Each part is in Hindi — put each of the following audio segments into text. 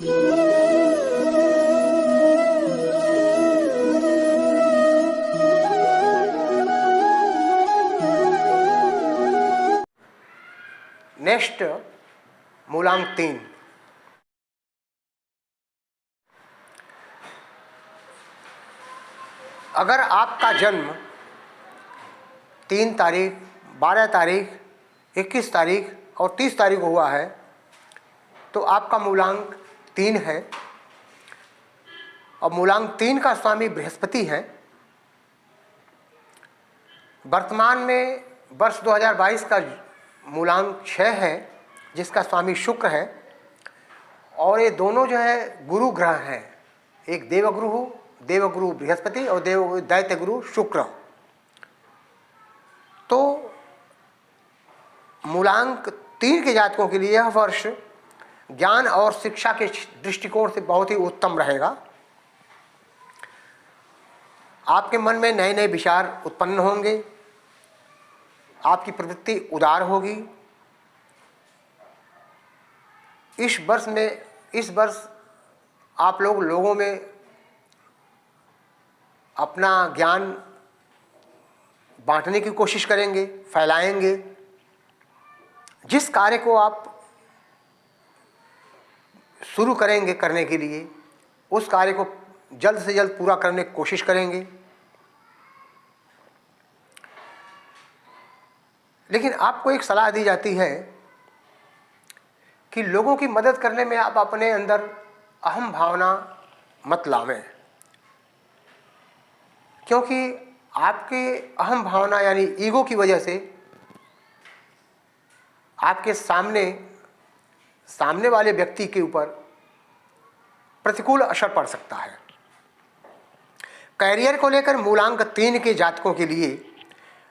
नेक्स्ट मूलांक 3। अगर आपका जन्म 3 तारीख, 12 तारीख, 21 तारीख और 30 तारीख को हुआ है तो आपका मूलांक 3 है और मूलांक 3 का स्वामी बृहस्पति है। वर्तमान में वर्ष 2022 का मूलांक 6 है जिसका स्वामी शुक्र है और ये दोनों जो है गुरु ग्रह हैं, एक देवगुरु बृहस्पति और दैत्य गुरु शुक्र। तो मूलांक 3 के जातकों के लिए यह वर्ष ज्ञान और शिक्षा के दृष्टिकोण से बहुत ही उत्तम रहेगा। आपके मन में नए नए विचार उत्पन्न होंगे, आपकी प्रवृत्ति उदार होगी। इस वर्ष आप लोगों में अपना ज्ञान बांटने की कोशिश करेंगे, फैलाएंगे। जिस कार्य को आप शुरू करेंगे करने के लिए उस कार्य को जल्द से जल्द पूरा करने की कोशिश करेंगे। लेकिन आपको एक सलाह दी जाती है कि लोगों की मदद करने में आप अपने अंदर अहम भावना मत लावें, क्योंकि आपके अहम भावना यानी ईगो की वजह से आपके सामने वाले व्यक्ति के ऊपर प्रतिकूल असर पड़ सकता है। कैरियर को लेकर मूलांक 3 के जातकों के लिए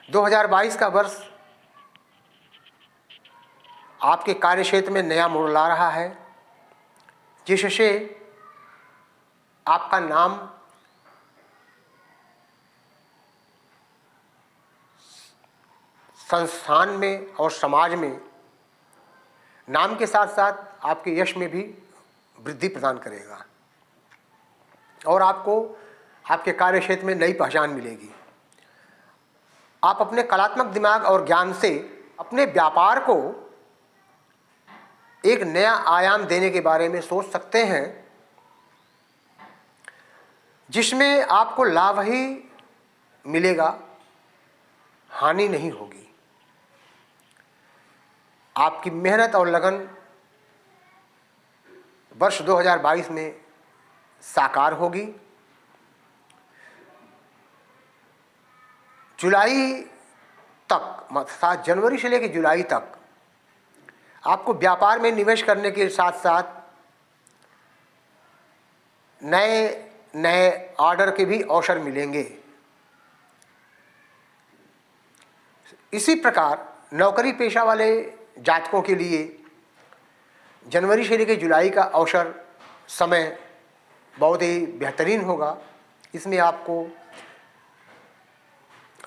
2022 का वर्ष आपके कार्य क्षेत्र में नया मोड़ ला रहा है, जिससे आपका नाम संस्थान में और समाज में नाम के साथ साथ आपके यश में भी वृद्धि प्रदान करेगा और आपको आपके कार्य क्षेत्र में नई पहचान मिलेगी। आप अपने कलात्मक दिमाग और ज्ञान से अपने व्यापार को एक नया आयाम देने के बारे में सोच सकते हैं, जिसमें आपको लाभ ही मिलेगा, हानि नहीं होगी। आपकी मेहनत और लगन वर्ष 2022 में साकार होगी। जुलाई तक, 7 जनवरी से लेकर जुलाई तक आपको व्यापार में निवेश करने के साथ साथ नए ऑर्डर के भी अवसर मिलेंगे। इसी प्रकार नौकरी पेशा वाले जातकों के लिए जनवरी से लेकर जुलाई का अवसर समय बहुत ही बेहतरीन होगा। इसमें आपको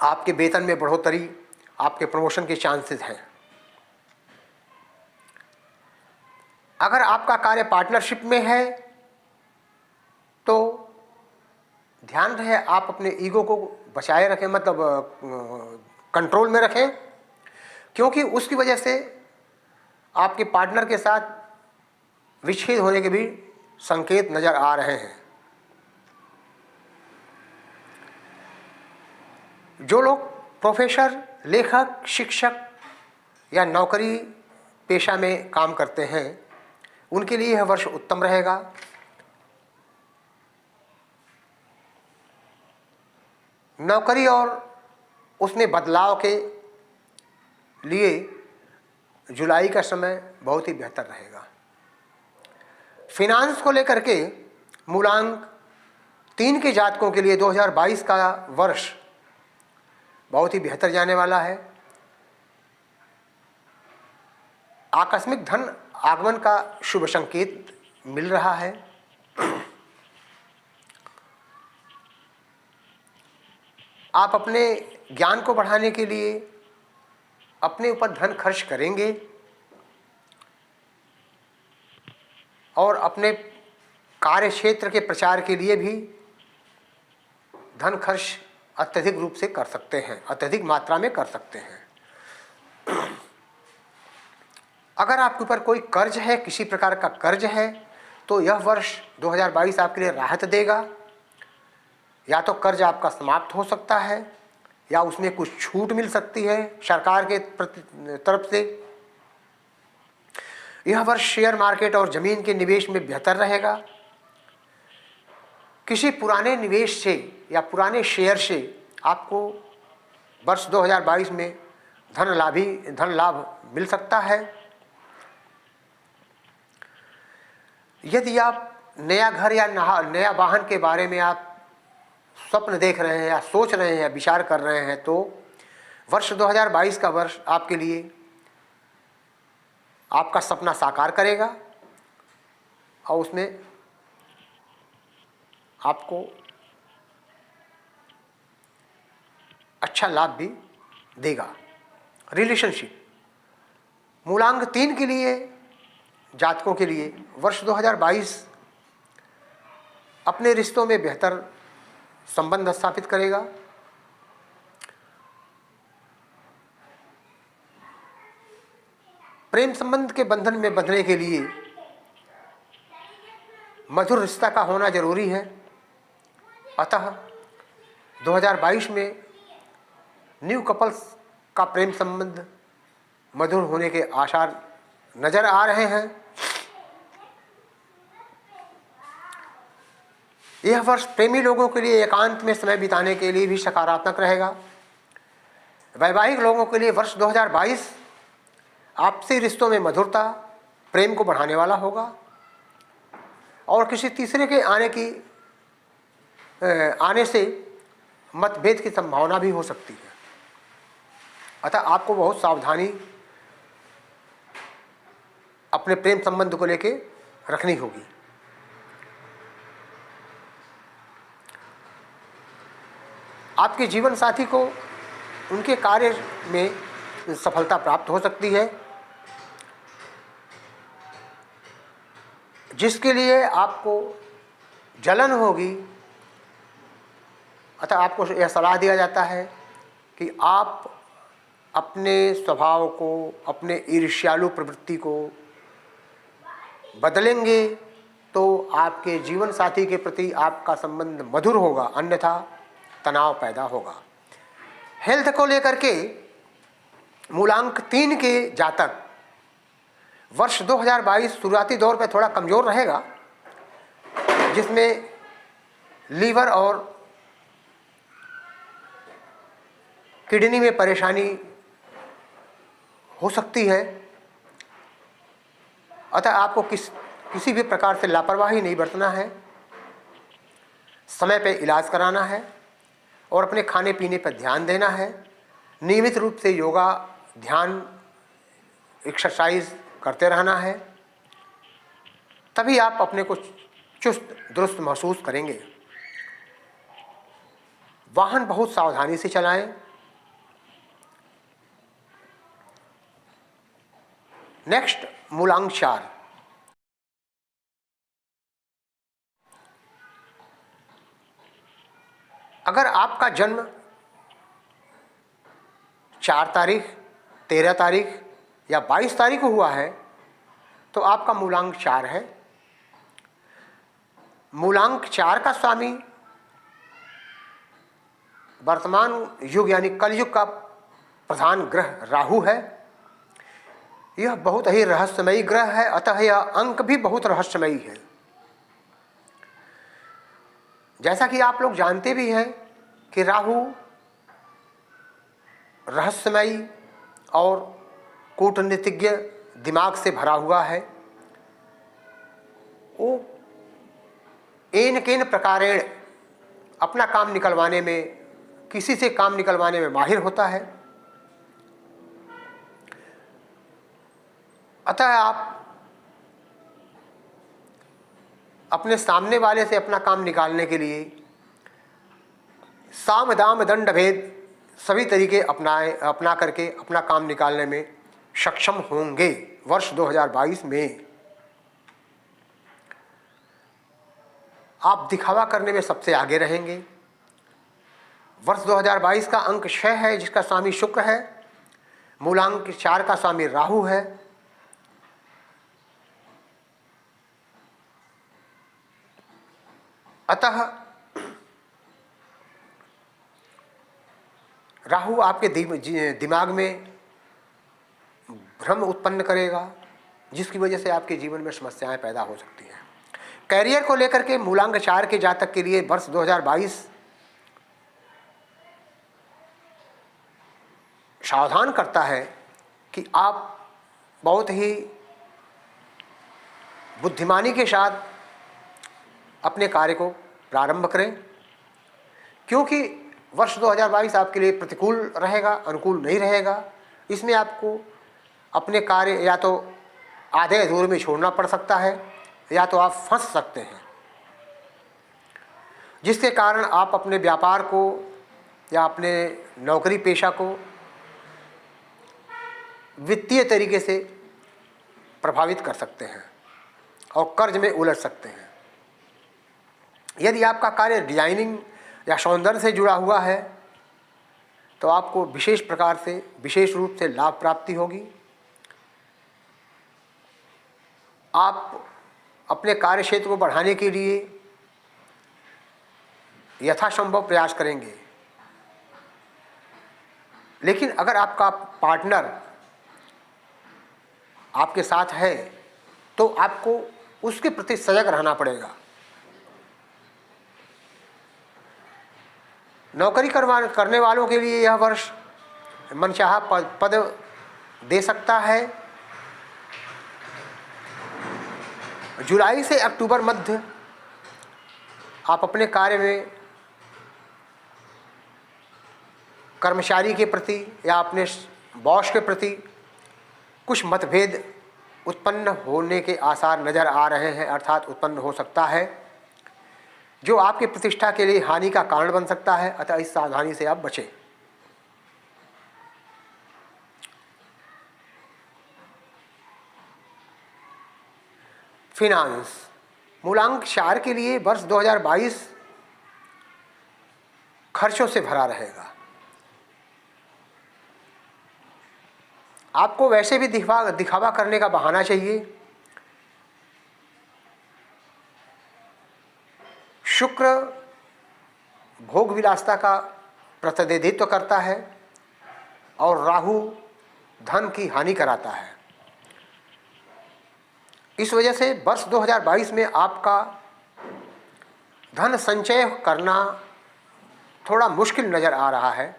आपके वेतन में बढ़ोतरी, आपके प्रमोशन के चांसेस हैं। अगर आपका कार्य पार्टनरशिप में है तो ध्यान रहे आप अपने ईगो को बचाए रखें, मतलब कंट्रोल में रखें, क्योंकि उसकी वजह से आपके पार्टनर के साथ विच्छेद होने के भी संकेत नजर आ रहे हैं। जो लोग प्रोफेसर, लेखक, शिक्षक या नौकरी पेशा में काम करते हैं उनके लिए यह वर्ष उत्तम रहेगा। नौकरी और उसमें बदलाव के लिए जुलाई का समय बहुत ही बेहतर रहेगा। फिनांस को लेकर के मूलांक 3 के जातकों के लिए 2022 का वर्ष बहुत ही बेहतर जाने वाला है। आकस्मिक धन आगमन का शुभ संकेत मिल रहा है। आप अपने ज्ञान को बढ़ाने के लिए अपने ऊपर धन खर्च करेंगे और अपने कार्य क्षेत्र के प्रचार के लिए भी धन खर्च अत्यधिक रूप से कर सकते हैं, अत्यधिक मात्रा में कर सकते हैं। अगर आपके ऊपर कोई कर्ज है, किसी प्रकार का कर्ज है, तो यह वर्ष 2022 आपके लिए राहत देगा। या तो कर्ज आपका समाप्त हो सकता है या उसमें कुछ छूट मिल सकती है सरकार के तरफ से। यह वर्ष शेयर मार्केट और जमीन के निवेश में बेहतर रहेगा। किसी पुराने निवेश से या पुराने शेयर से आपको वर्ष 2022 में धन लाभ मिल सकता है। यदि आप नया घर या नया वाहन के बारे में आप स्वप्न देख रहे हैं या सोच रहे हैं या विचार कर रहे हैं, तो वर्ष 2022 का वर्ष आपके लिए आपका सपना साकार करेगा और उसमें आपको अच्छा लाभ भी देगा। रिलेशनशिप मूलांक 3 के लिए जातकों के लिए वर्ष 2022 अपने रिश्तों में बेहतर संबंध स्थापित करेगा। प्रेम संबंध के बंधन में बंधने के लिए मधुर रिश्ता का होना जरूरी है। अतः 2022 में न्यू कपल्स का प्रेम संबंध मधुर होने के आसार नजर आ रहे हैं। यह वर्ष प्रेमी लोगों के लिए एकांत में समय बिताने के लिए भी सकारात्मक रहेगा। वैवाहिक लोगों के लिए वर्ष 2022 आपसी रिश्तों में मधुरता, प्रेम को बढ़ाने वाला होगा और किसी तीसरे के आने से मतभेद की संभावना भी हो सकती है। अतः आपको बहुत सावधानी अपने प्रेम संबंध को लेकर रखनी होगी। आपके जीवन साथी को उनके कार्य में सफलता प्राप्त हो सकती है, जिसके लिए आपको जलन होगी। अतः आपको यह सलाह दिया जाता है कि आप अपने स्वभाव को, अपने ईर्ष्यालु प्रवृत्ति को बदलेंगे तो आपके जीवन साथी के प्रति आपका संबंध मधुर होगा, अन्यथा तनाव पैदा होगा। हेल्थ को लेकर के मूलांक 3 के जातक वर्ष 2022 शुरुआती दौर पर थोड़ा कमजोर रहेगा, जिसमें लीवर और किडनी में परेशानी हो सकती है। अतः आपको किसी भी प्रकार से लापरवाही नहीं बरतना है, समय पे इलाज कराना है और अपने खाने पीने पर ध्यान देना है। नियमित रूप से योगा, ध्यान, एक्सरसाइज करते रहना है, तभी आप अपने को चुस्त दुरुस्त महसूस करेंगे। वाहन बहुत सावधानी से चलाएं। नेक्स्ट मूलांक 4। अगर आपका जन्म 4 तारीख, 13 तारीख या 22 तारीख को हुआ है तो आपका मूलांक 4 है। मूलांक 4 का स्वामी वर्तमान युग यानी कलयुग का प्रधान ग्रह राहु है। यह बहुत ही रहस्यमयी ग्रह है, अतः यह अंक भी बहुत रहस्यमयी है। जैसा कि आप लोग जानते भी हैं कि राहु रहस्यमयी और कूटनीतिज्ञ दिमाग से भरा हुआ है। वो एन केन प्रकारेण अपना काम निकलवाने में, किसी से काम निकलवाने में माहिर होता है। अतः आप अपने सामने वाले से अपना काम निकालने के लिए साम दाम दंड भेद सभी तरीके अपना करके अपना काम निकालने में सक्षम होंगे वर्ष 2022 में। आप दिखावा करने में सबसे आगे रहेंगे। वर्ष 2022 का अंक 6 है, जिसका स्वामी शुक्र है। मूलांक 4 का स्वामी राहु है। अतः राहु आपके दिमाग में भ्रम उत्पन्न करेगा, जिसकी वजह से आपके जीवन में समस्याएं पैदा हो सकती हैं। कैरियर को लेकर के मूलांक 4 के जातक के लिए वर्ष 2022 सावधान करता है कि आप बहुत ही बुद्धिमानी के साथ अपने कार्य को प्रारंभ करें, क्योंकि वर्ष 2022 आपके लिए प्रतिकूल रहेगा, अनुकूल नहीं रहेगा। इसमें आपको अपने कार्य या तो आधे अधूरे में छोड़ना पड़ सकता है, या तो आप फंस सकते हैं, जिसके कारण आप अपने व्यापार को या अपने नौकरी पेशा को वित्तीय तरीके से प्रभावित कर सकते हैं और कर्ज में उलझ सकते हैं। यदि आपका कार्य डिजाइनिंग या सौंदर्य से जुड़ा हुआ है तो आपको विशेष प्रकार से, विशेष रूप से लाभ प्राप्ति होगी। आप अपने कार्य क्षेत्र को बढ़ाने के लिए यथासंभव प्रयास करेंगे, लेकिन अगर आपका पार्टनर आपके साथ है तो आपको उसके प्रति सजग रहना पड़ेगा। नौकरी करने वालों के लिए यह वर्ष मनचाहा पद दे सकता है। जुलाई से अक्टूबर मध्य आप अपने कार्य में कर्मचारी के प्रति या अपने बॉस के प्रति कुछ मतभेद उत्पन्न होने के आसार नज़र आ रहे हैं, अर्थात उत्पन्न हो सकता है, जो आपकी प्रतिष्ठा के लिए हानि का कारण बन सकता है। अतः इस सावधानी से आप बचें। फिनांस मूलांक 4 के लिए वर्ष 2022 खर्चों से भरा रहेगा। आपको वैसे भी दिखावा करने का बहाना चाहिए। शुक्र भोग विलासता का प्रतिनिधित्व करता है और राहु धन की हानि कराता है। इस वजह से वर्ष 2022 में आपका धन संचय करना थोड़ा मुश्किल नज़र आ रहा है।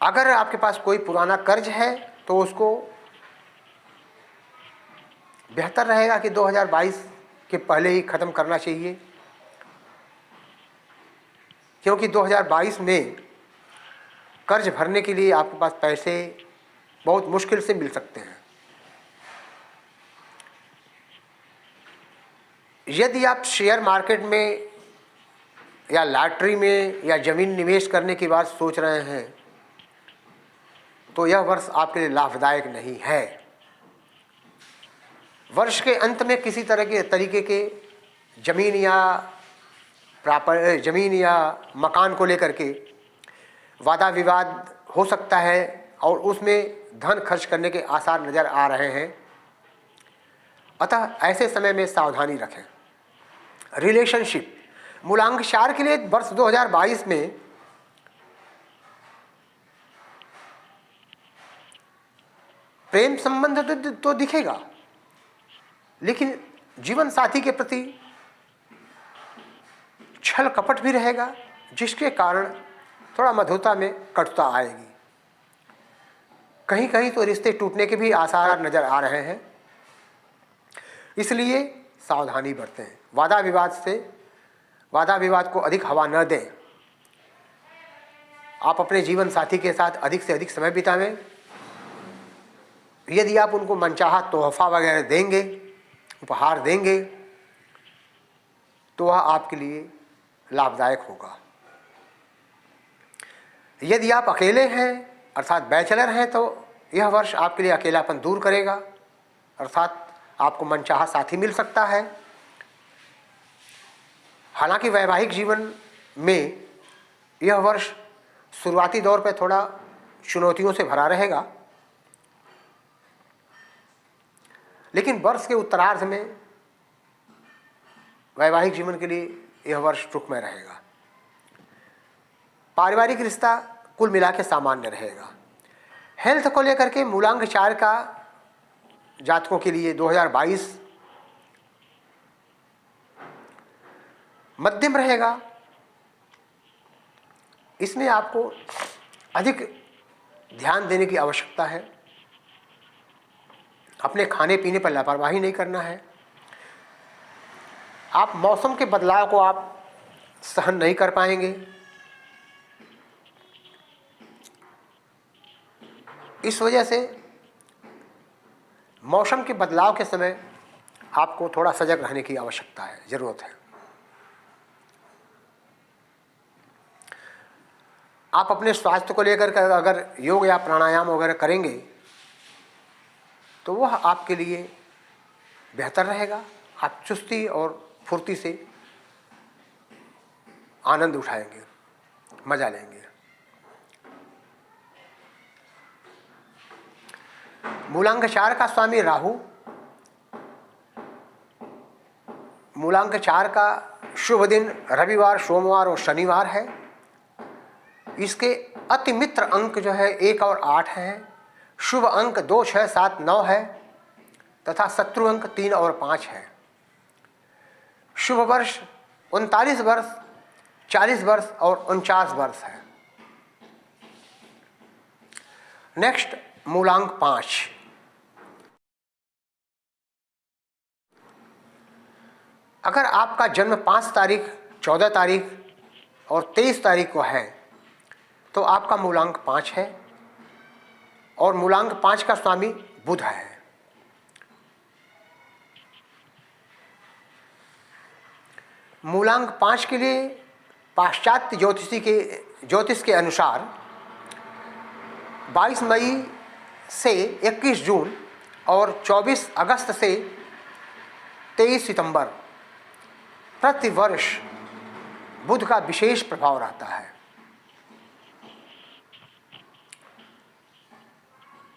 अगर आपके पास कोई पुराना कर्ज है तो उसको बेहतर रहेगा कि 2022 के पहले ही ख़त्म करना चाहिए, क्योंकि 2022 में कर्ज भरने के लिए आपके पास पैसे बहुत मुश्किल से मिल सकते हैं। यदि आप शेयर मार्केट में या लॉटरी में या ज़मीन निवेश करने की बात सोच रहे हैं तो यह वर्ष आपके लिए लाभदायक नहीं है। वर्ष के अंत में किसी तरह के तरीके के ज़मीन या मकान को लेकर के वादा विवाद हो सकता है और उसमें धन खर्च करने के आसार नज़र आ रहे हैं। अतः ऐसे समय में सावधानी रखें। रिलेशनशिप मूलांक 4 के लिए वर्ष 2022 में प्रेम संबंध तो दिखेगा, लेकिन जीवन साथी के प्रति छल कपट भी रहेगा, जिसके कारण थोड़ा मधुरता में कटुता आएगी। कहीं कहीं तो रिश्ते टूटने के भी आसार नज़र आ रहे हैं, इसलिए सावधानी बरतें। वादा विवाद को अधिक हवा न दें। आप अपने जीवन साथी के साथ अधिक से अधिक समय बितावें। यदि आप उनको मनचाहा तोहफा वगैरह देंगे, उपहार देंगे, तो वह आपके लिए लाभदायक होगा। यदि आप अकेले हैं अर्थात बैचलर हैं तो यह वर्ष आपके लिए अकेलापन दूर करेगा, अर्थात आपको मनचाहा साथी मिल सकता है। हालांकि वैवाहिक जीवन में यह वर्ष शुरुआती दौर पर थोड़ा चुनौतियों से भरा रहेगा, लेकिन वर्ष के उत्तरार्ध में वैवाहिक जीवन के लिए यह वर्ष सुखमय रहेगा। पारिवारिक रिश्ता कुल मिला के सामान्य रहेगा। हेल्थ को लेकर के मूलांक 4 का जातकों के लिए 2022 मध्यम रहेगा। इसमें आपको अधिक ध्यान देने की आवश्यकता है। अपने खाने पीने पर लापरवाही नहीं करना है। आप मौसम के बदलाव को आप सहन नहीं कर पाएंगे। इस वजह से मौसम के बदलाव के समय आपको थोड़ा सजग रहने की आवश्यकता है, ज़रूरत है। आप अपने स्वास्थ्य को लेकर के अगर योग या प्राणायाम वगैरह करेंगे तो वह आपके लिए बेहतर रहेगा। आप चुस्ती और फुर्ती से आनंद उठाएंगे, मजा लेंगे। मूलांक 4 का स्वामी राहु, मूलांक 4 का शुभ दिन रविवार, सोमवार और शनिवार है। इसके अति मित्र अंक जो है 1 और 8 है। शुभ अंक 2, 6, 7, 9 है तथा शत्रु अंक 3 और 5 है। शुभ वर्ष 39 वर्ष, 40 वर्ष और 49 वर्ष है। नेक्स्ट मूलांक 5। अगर आपका जन्म 5 तारीख, 14 तारीख और 23 तारीख को है तो आपका मूलांक 5 है और मूलांक 5 का स्वामी बुध है। मूलांक 5 के लिए पाश्चात्य ज्योतिष के अनुसार 22 मई से 21 जून और 24 अगस्त से 23 सितंबर प्रति वर्ष बुध का विशेष प्रभाव रहता है।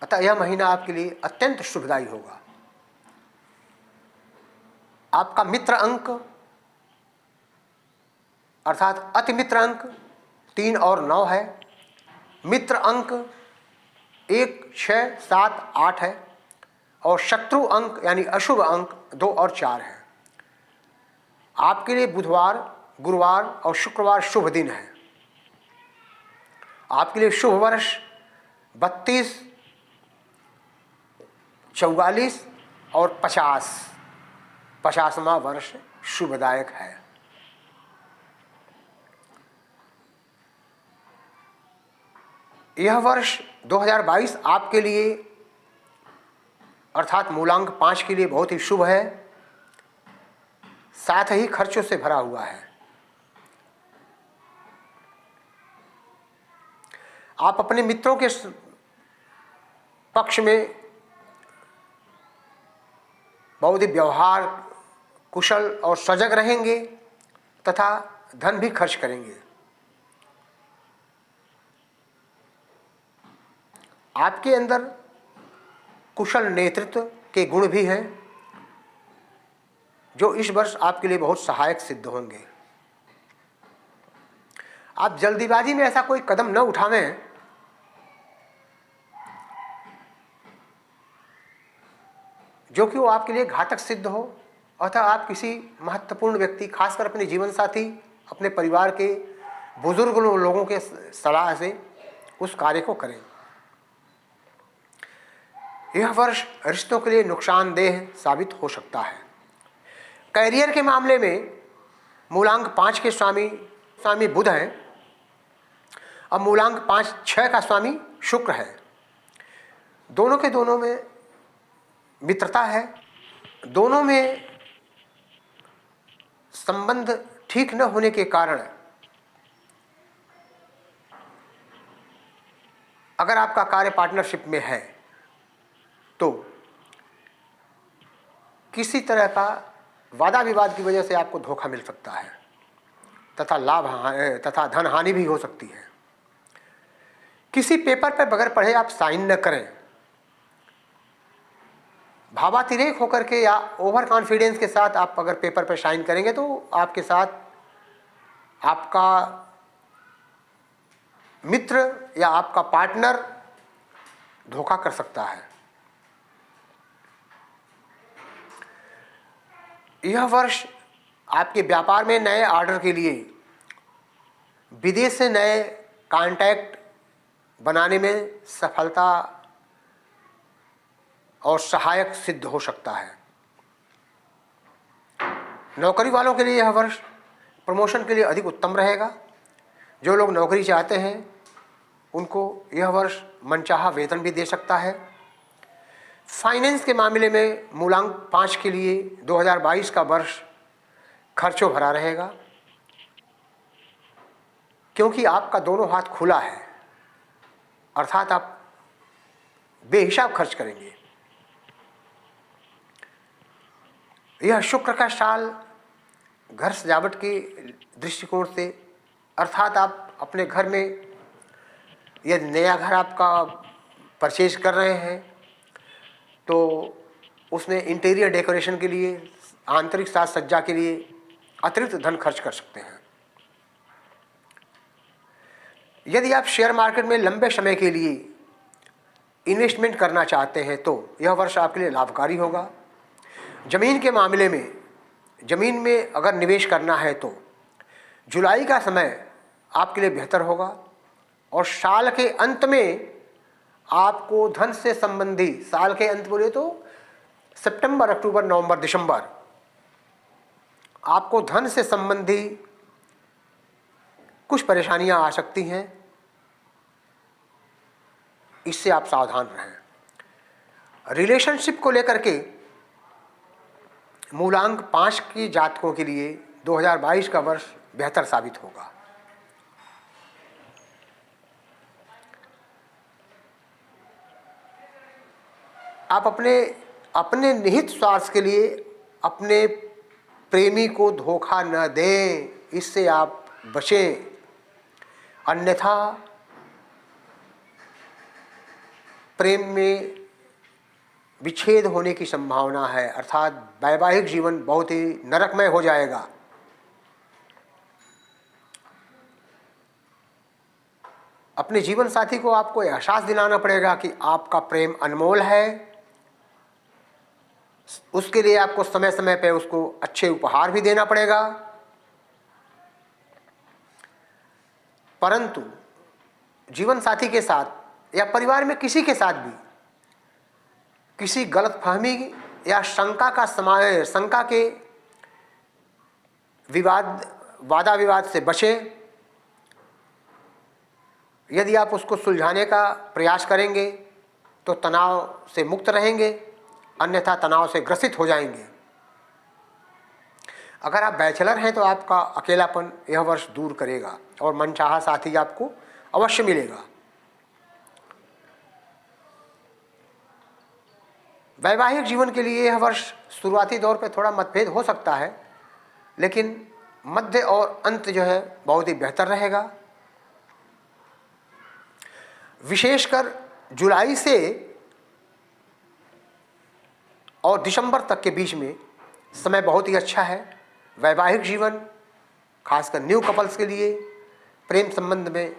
अतः यह महीना आपके लिए अत्यंत शुभदायी होगा। आपका मित्र अंक अर्थात अति मित्र अंक 3 और 9 है। मित्र अंक 1, 6, 7, 8 है और शत्रु अंक यानी अशुभ अंक 2 और 4 है। आपके लिए बुधवार, गुरुवार और शुक्रवार शुभ दिन है। आपके लिए शुभ वर्ष 32, 44 और 50वां वर्ष शुभदायक है। यह वर्ष 2022 आपके लिए अर्थात मूलांक 5 के लिए बहुत ही शुभ है, साथ ही खर्चों से भरा हुआ है। आप अपने मित्रों के पक्ष में बहुत ही व्यवहार कुशल और सजग रहेंगे तथा धन भी खर्च करेंगे। आपके अंदर कुशल नेतृत्व के गुण भी हैं जो इस वर्ष आपके लिए बहुत सहायक सिद्ध होंगे। आप जल्दीबाजी में ऐसा कोई कदम न उठावें जो कि वो आपके लिए घातक सिद्ध हो, अतः आप किसी महत्वपूर्ण व्यक्ति, खासकर अपने जीवन साथी, अपने परिवार के बुजुर्ग लोगों के सलाह से उस कार्य को करें। यह वर्ष रिश्तों के लिए नुकसानदेह साबित हो सकता है। कैरियर के मामले में मूलांक 5 के स्वामी बुध हैं और मूलांक 5, 6 का स्वामी शुक्र है। दोनों के दोनों में मित्रता है। दोनों में संबंध ठीक न होने के कारण अगर आपका कार्य पार्टनरशिप में है तो किसी तरह का वादा विवाद की वजह से आपको धोखा मिल सकता है। तथा धन हानि भी हो सकती है। किसी पेपर पर बगैर पढ़े आप साइन न करें। भावातिरेक होकर के या ओवर कॉन्फिडेंस के साथ आप अगर पेपर पर साइन करेंगे तो आपके साथ आपका मित्र या आपका पार्टनर धोखा कर सकता है। यह वर्ष आपके व्यापार में नए ऑर्डर के लिए, विदेश से नए कॉन्टैक्ट बनाने में सफलता और सहायक सिद्ध हो सकता है। नौकरी वालों के लिए यह वर्ष प्रमोशन के लिए अधिक उत्तम रहेगा। जो लोग नौकरी चाहते हैं उनको यह वर्ष मनचाहा वेतन भी दे सकता है। फाइनेंस के मामले में मूलांक 5 के लिए 2022 का वर्ष खर्चों भरा रहेगा, क्योंकि आपका दोनों हाथ खुला है, अर्थात आप बेहिसाब खर्च करेंगे। यह शुक्र का साल घर सजावट के दृष्टिकोण से, अर्थात आप अपने घर में यदि नया घर आपका परचेज कर रहे हैं तो उसमें इंटीरियर डेकोरेशन के लिए, आंतरिक साज सज्जा के लिए अतिरिक्त धन खर्च कर सकते हैं। यदि आप शेयर मार्केट में लंबे समय के लिए इन्वेस्टमेंट करना चाहते हैं तो यह वर्ष आपके लिए लाभकारी होगा। जमीन के मामले में, जमीन में अगर निवेश करना है तो जुलाई का समय आपके लिए बेहतर होगा। और साल के अंत में आपको धन से संबंधी, साल के अंत बोले तो सितंबर, अक्टूबर, नवंबर, दिसंबर, आपको धन से संबंधी कुछ परेशानियां आ सकती हैं, इससे आप सावधान रहें। रिलेशनशिप को लेकर के मूलांक 5 की जातकों के लिए 2022 का वर्ष बेहतर साबित होगा। आप अपने निहित स्वार्थ के लिए अपने प्रेमी को धोखा न दें, इससे आप बचें, अन्यथा प्रेम में विच्छेद होने की संभावना है, अर्थात वैवाहिक जीवन बहुत ही नरकमय हो जाएगा। अपने जीवन साथी को आपको एहसास दिलाना पड़ेगा कि आपका प्रेम अनमोल है। उसके लिए आपको समय समय पे उसको अच्छे उपहार भी देना पड़ेगा। परंतु जीवन साथी के साथ या परिवार में किसी के साथ भी किसी गलतफहमी या शंका के वादा विवाद से बचें। यदि आप उसको सुलझाने का प्रयास करेंगे तो तनाव से मुक्त रहेंगे, अन्यथा तनाव से ग्रसित हो जाएंगे। अगर आप बैचलर हैं तो आपका अकेलापन यह वर्ष दूर करेगा और मनचाहा साथी आपको अवश्य मिलेगा। वैवाहिक जीवन के लिए यह वर्ष शुरुआती दौर पर थोड़ा मतभेद हो सकता है, लेकिन मध्य और अंत जो है बहुत ही बेहतर रहेगा। विशेषकर जुलाई से और दिसंबर तक के बीच में समय बहुत ही अच्छा है। वैवाहिक जीवन खासकर न्यू कपल्स के लिए प्रेम संबंध में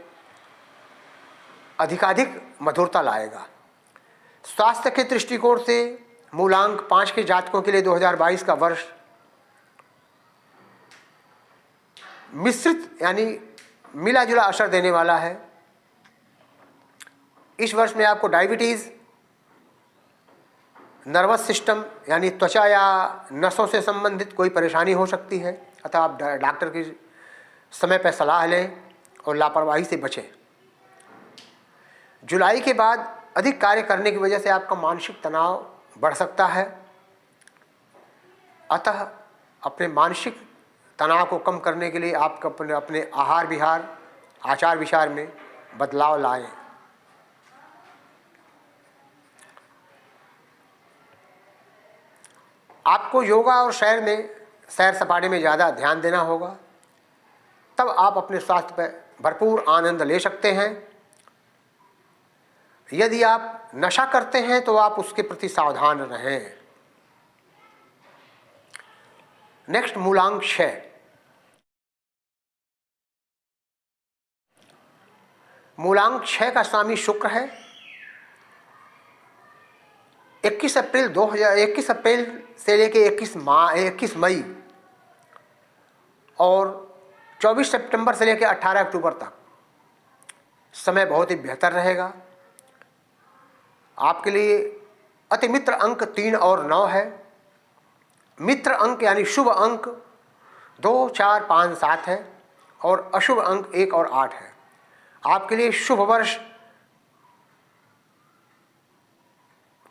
अधिकाधिक मधुरता लाएगा। स्वास्थ्य के दृष्टिकोण से मूलांक 5 के जातकों के लिए 2022 का वर्ष मिश्रित यानी मिला जुला असर देने वाला है। इस वर्ष में आपको डायबिटीज़, नर्वस सिस्टम यानी त्वचा या नसों से संबंधित कोई परेशानी हो सकती है, अतः आप डॉक्टर की समय पर सलाह लें और लापरवाही से बचें। जुलाई के बाद अधिक कार्य करने की वजह से आपका मानसिक तनाव बढ़ सकता है, अतः अपने मानसिक तनाव को कम करने के लिए आप अपने आहार विहार, आचार विचार में बदलाव लाएं। आपको योगा और सैर सपाटे में ज़्यादा ध्यान देना होगा। तब आप अपने स्वास्थ्य पर भरपूर आनंद ले सकते हैं। यदि आप नशा करते हैं तो आप उसके प्रति सावधान रहें। नेक्स्ट, मूलांक 6। मूलांक 6 का स्वामी शुक्र है। 21 अप्रैल से लेके 21 मई और 24 सितंबर से लेकर 18 अक्टूबर तक समय बहुत ही बेहतर रहेगा। आपके लिए अति मित्र अंक 3 और 9 है। मित्र अंक यानी शुभ अंक 2, 4, 5, 7 है और अशुभ अंक 1 और 8 है। आपके लिए शुभ वर्ष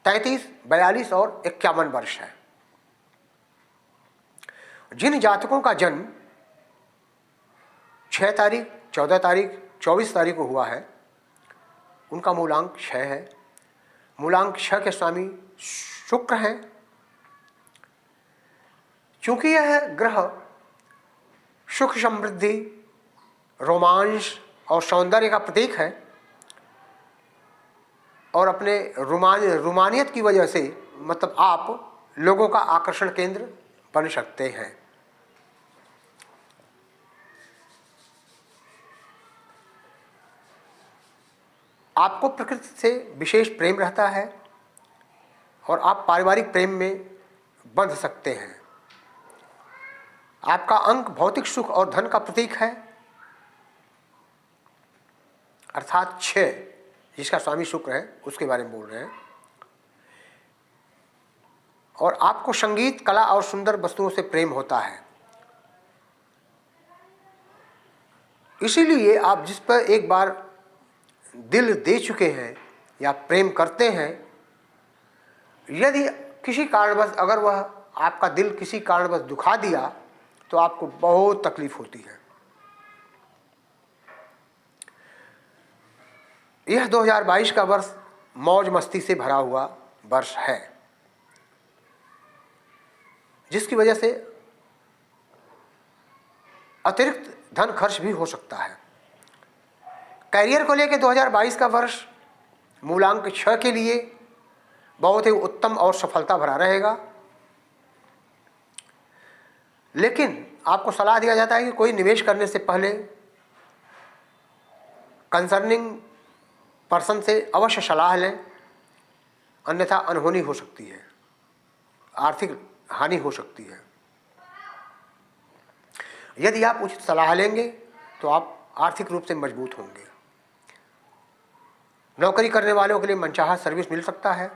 33, 42 और 51 वर्ष है। जिन जातकों का जन्म 6 तारीख, 14 तारीख, 24 तारीख को हुआ है, उनका मूलांक 6 है। मूलांक 6 के स्वामी शुक्र हैं। चूंकि यह ग्रह सुख, समृद्धि, रोमांस और सौंदर्य का प्रतीक है और अपने रोमानियत की वजह से मतलब आप लोगों का आकर्षण केंद्र बन सकते हैं। आपको प्रकृति से विशेष प्रेम रहता है और आप पारिवारिक प्रेम में बंध सकते हैं। आपका अंक भौतिक सुख और धन का प्रतीक है, अर्थात 6, जिसका स्वामी शुक्र है उसके बारे में बोल रहे हैं। और आपको संगीत, कला और सुंदर वस्तुओं से प्रेम होता है। इसीलिए आप जिस पर एक बार दिल दे चुके हैं या प्रेम करते हैं, यदि किसी कारणवश अगर वह आपका दिल किसी कारणवश दुखा दिया तो आपको बहुत तकलीफ होती है। यह 2022 का वर्ष मौज मस्ती से भरा हुआ वर्ष है, जिसकी वजह से अतिरिक्त धन खर्च भी हो सकता है। कैरियर को लेकर 2022 का वर्ष मूलांक 6 के लिए बहुत ही उत्तम और सफलता भरा रहेगा। लेकिन आपको सलाह दिया जाता है कि कोई निवेश करने से पहले कंसर्निंग पर्सन से अवश्य सलाह लें, अन्यथा अनहोनी हो सकती है, आर्थिक हानि हो सकती है। यदि आप उचित सलाह लेंगे तो आप आर्थिक रूप से मजबूत होंगे। नौकरी करने वालों के लिए मनचाहा सर्विस मिल सकता है।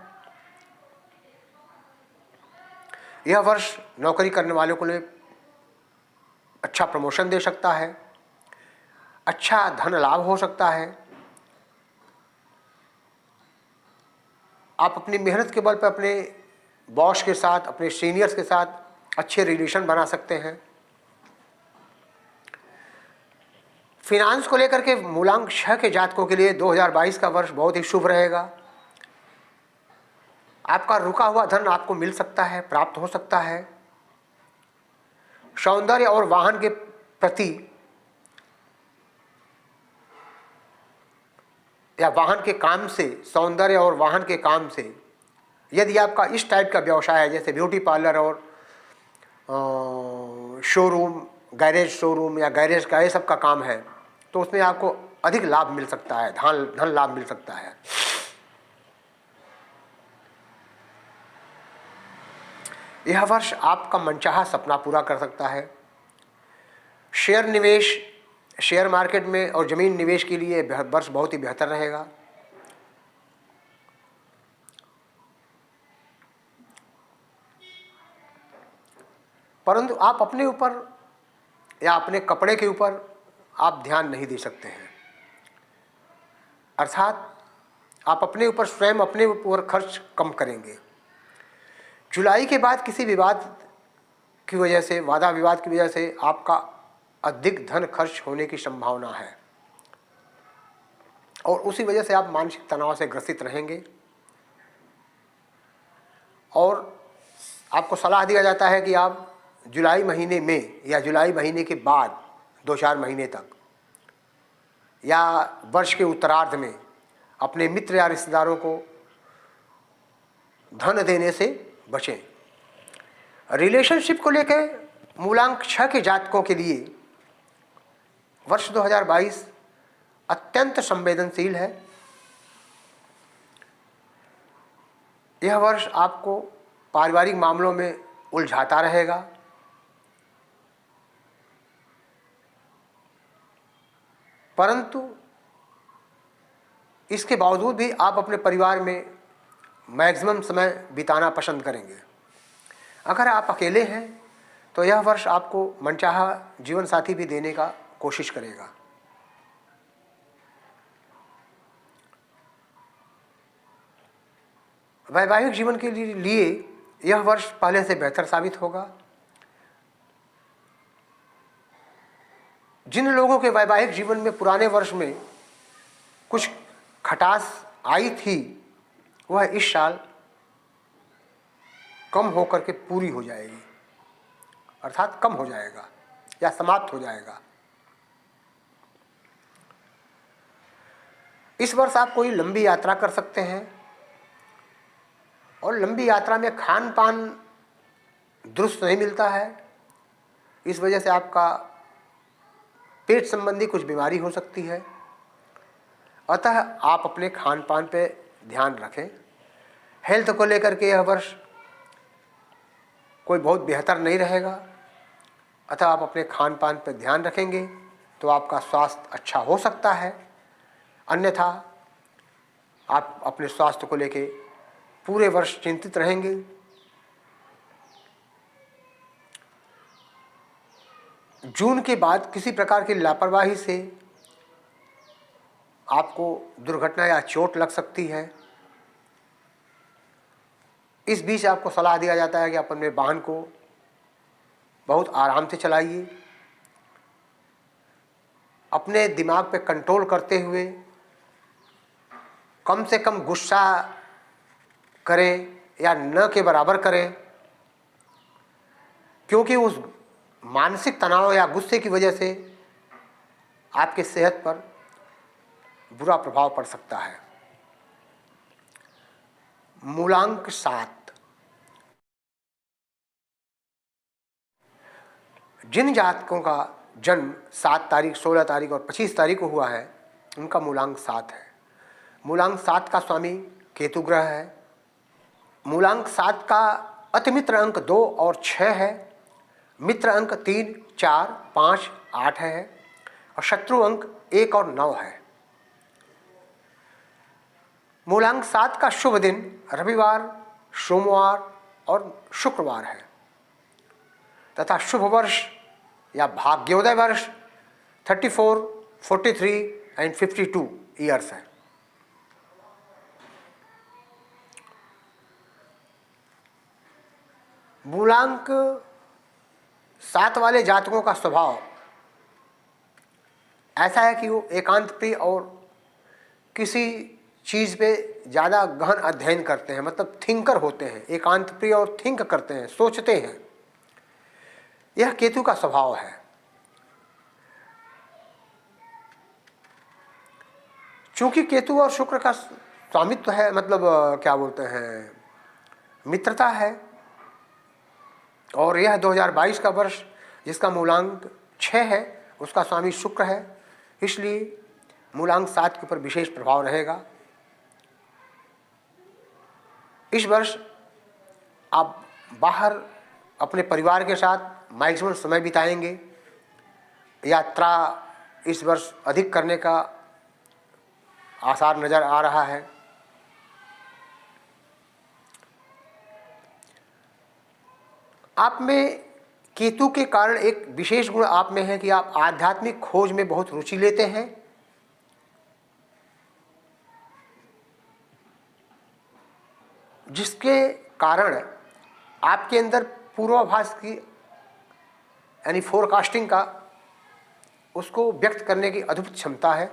यह वर्ष नौकरी करने वालों के लिए अच्छा प्रमोशन दे सकता है, अच्छा धन लाभ हो सकता है। आप अपनी मेहनत के बल पर अपने बॉस के साथ, अपने सीनियर्स के साथ अच्छे रिलेशन बना सकते हैं। फिनांस को लेकर के मूलांक 6 के जातकों के लिए 2022 का वर्ष बहुत ही शुभ रहेगा। आपका रुका हुआ धन आपको मिल सकता है, प्राप्त हो सकता है। सौंदर्य और वाहन के प्रति या वाहन के काम से, सौंदर्य और वाहन के काम से, यदि आपका इस टाइप का व्यवसाय है जैसे ब्यूटी पार्लर और शोरूम, गैरेज शोरूम या गैरेज का ये सब का काम है, तो उसमें आपको अधिक लाभ मिल सकता है, धन लाभ मिल सकता है। यह वर्ष आपका मनचाहा सपना पूरा कर सकता है। शेयर निवेश, शेयर मार्केट में और जमीन निवेश के लिए वर्ष बहुत ही बेहतर रहेगा। परंतु आप अपने ऊपर या अपने कपड़े के ऊपर आप ध्यान नहीं दे सकते हैं, अर्थात आप अपने ऊपर स्वयं अपने ऊपर खर्च कम करेंगे। जुलाई के बाद किसी विवाद की वजह से, वादा विवाद की वजह से आपका अधिक धन खर्च होने की संभावना है और उसी वजह से आप मानसिक तनाव से ग्रसित रहेंगे। और आपको सलाह दिया जाता है कि आप जुलाई महीने में या जुलाई महीने के बाद 2-4 महीने तक, या वर्ष के उत्तरार्ध में अपने मित्र या रिश्तेदारों को धन देने से बचें। रिलेशनशिप को लेकर मूलांक 6 के जातकों के लिए वर्ष 2022 अत्यंत संवेदनशील है। यह वर्ष आपको पारिवारिक मामलों में उलझाता रहेगा। परंतु इसके बावजूद भी आप अपने परिवार में मैक्सिमम समय बिताना पसंद करेंगे। अगर आप अकेले हैं तो यह वर्ष आपको मनचाहा जीवन साथी भी देने का कोशिश करेगा। वैवाहिक जीवन के लिए यह वर्ष पहले से बेहतर साबित होगा। जिन लोगों के वैवाहिक जीवन में पुराने वर्ष में कुछ खटास आई थी, वह इस साल कम होकर के पूरी हो जाएगी, अर्थात कम हो जाएगा या समाप्त हो जाएगा। इस वर्ष आप कोई लंबी यात्रा कर सकते हैं और लंबी यात्रा में खान पान दुरुस्त नहीं मिलता है। इस वजह से आपका पेट संबंधी कुछ बीमारी हो सकती है। अतः आप अपने खान पान पे ध्यान रखें। हेल्थ को लेकर के यह वर्ष कोई बहुत बेहतर नहीं रहेगा। अतः आप अपने खान पान पर ध्यान रखेंगे तो आपका स्वास्थ्य अच्छा हो सकता है। अन्यथा आप अपने स्वास्थ्य को लेकर पूरे वर्ष चिंतित रहेंगे। जून के बाद किसी प्रकार की लापरवाही से आपको दुर्घटना या चोट लग सकती है। इस बीच आपको सलाह दिया जाता है कि आप अपने वाहन को बहुत आराम से चलाइए। अपने दिमाग पे कंट्रोल करते हुए कम से कम गुस्सा करें या न के बराबर करें, क्योंकि उस मानसिक तनाव या गुस्से की वजह से आपके सेहत पर बुरा प्रभाव पड़ सकता है। मूलांक 7। जिन जातकों का जन्म 7 तारीख, 16 तारीख और 25 तारीख को हुआ है, उनका मूलांक 7 है। मूलांक 7 का स्वामी केतु ग्रह है। मूलांक 7 का अतिमित्र अंक 2 और 6 है। मित्र अंक 3, 4, 5, 8 है और शत्रु अंक 1 और 9 है। मूलांक 7 का शुभ दिन रविवार, सोमवार और शुक्रवार है तथा शुभ वर्ष या भाग्योदय वर्ष 34, 43 एंड 52 ईयर्स है। मूलांक 7 वाले जातकों का स्वभाव ऐसा है कि वो एकांत प्रिय और किसी चीज़ पे ज़्यादा गहन अध्ययन करते हैं, मतलब थिंकर होते हैं। एकांत प्रिय और थिंक करते हैं, सोचते हैं। यह केतु का स्वभाव है। चूंकि केतु और शुक्र का स्वामित्व है, मतलब क्या बोलते हैं, मित्रता है, और यह 2022 का वर्ष जिसका मूलांक 6 है उसका स्वामी शुक्र है, इसलिए मूलांक 7 के ऊपर विशेष प्रभाव रहेगा। इस वर्ष आप बाहर अपने परिवार के साथ मैक्सिमम समय बिताएंगे। यात्रा इस वर्ष अधिक करने का आसार नज़र आ रहा है। आप में केतु के कारण एक विशेष गुण आप में है कि आप आध्यात्मिक खोज में बहुत रुचि लेते हैं। जिसके कारण आपके अंदर पूर्वाभास की यानी फोरकास्टिंग का, उसको व्यक्त करने की अद्भुत क्षमता है।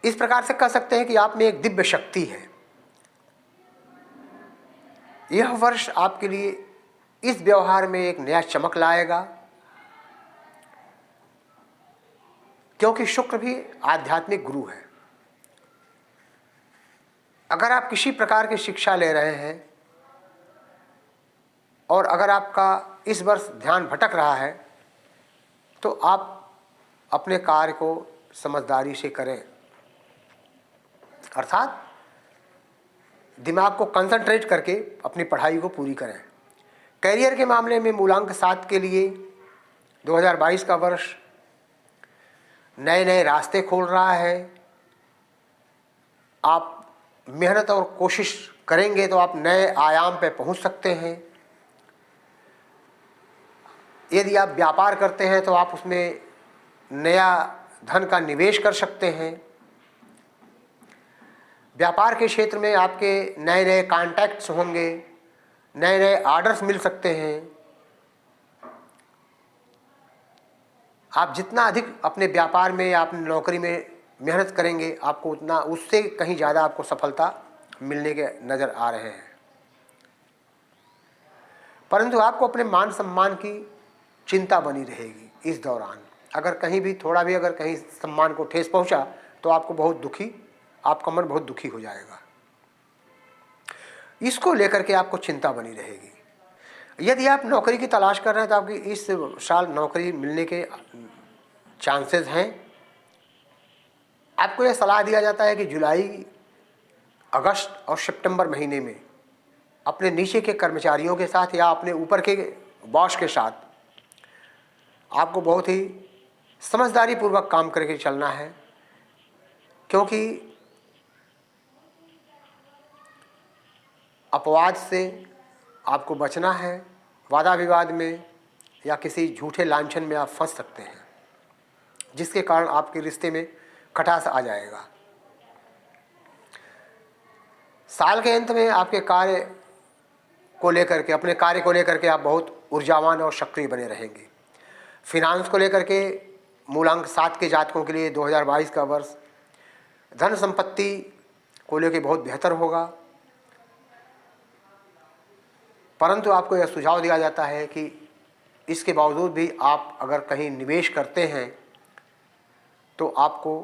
इस प्रकार से कह सकते हैं कि आप में एक दिव्य शक्ति है। यह वर्ष आपके लिए इस व्यवहार में एक नया चमक लाएगा। क्योंकि शुक्र भी आध्यात्मिक गुरु है। अगर आप किसी प्रकार की शिक्षा ले रहे हैं और अगर आपका इस वर्ष ध्यान भटक रहा है तो आप अपने कार्य को समझदारी से करें, अर्थात दिमाग को कंसंट्रेट करके अपनी पढ़ाई को पूरी करें। कैरियर के मामले में मूलांक 7 के लिए 2022 का वर्ष नए नए रास्ते खोल रहा है। आप मेहनत और कोशिश करेंगे तो आप नए आयाम पे पहुंच सकते हैं। यदि आप व्यापार करते हैं तो आप उसमें नया धन का निवेश कर सकते हैं। व्यापार के क्षेत्र में आपके नए नए कॉन्टैक्ट्स होंगे, नए नए ऑर्डर्स मिल सकते हैं। आप जितना अधिक अपने व्यापार में या अपनी नौकरी में मेहनत करेंगे आपको उतना उससे कहीं ज़्यादा आपको सफलता मिलने के नज़र आ रहे हैं। परंतु आपको अपने मान सम्मान की चिंता बनी रहेगी इस दौरान। अगर कहीं भी थोड़ा भी अगर कहीं सम्मान को ठेस पहुंचा तो आपको बहुत दुखी, आपका मन बहुत दुखी हो जाएगा। इसको लेकर के आपको चिंता बनी रहेगी। यदि आप नौकरी की तलाश कर रहे हैं तो आपकी इस साल नौकरी मिलने के चांसेस हैं। आपको यह सलाह दिया जाता है कि जुलाई, अगस्त और सितंबर महीने में अपने नीचे के कर्मचारियों के साथ या अपने ऊपर के बॉस के साथ आपको बहुत ही समझदारी पूर्वक काम करके चलना है, क्योंकि अपवाद से आपको बचना है। वादा विवाद में या किसी झूठे लांछन में आप फंस सकते हैं, जिसके कारण आपके रिश्ते में खटास आ जाएगा। साल के अंत में आपके कार्य को लेकर के, अपने कार्य को लेकर के आप बहुत ऊर्जावान और सक्रिय बने रहेंगे। फिनांस को लेकर के मूलांक 7 के जातकों के लिए 2022 का वर्ष धन संपत्ति को लेकर बहुत बेहतर होगा। परंतु आपको यह सुझाव दिया जाता है कि इसके बावजूद भी आप अगर कहीं निवेश करते हैं तो आपको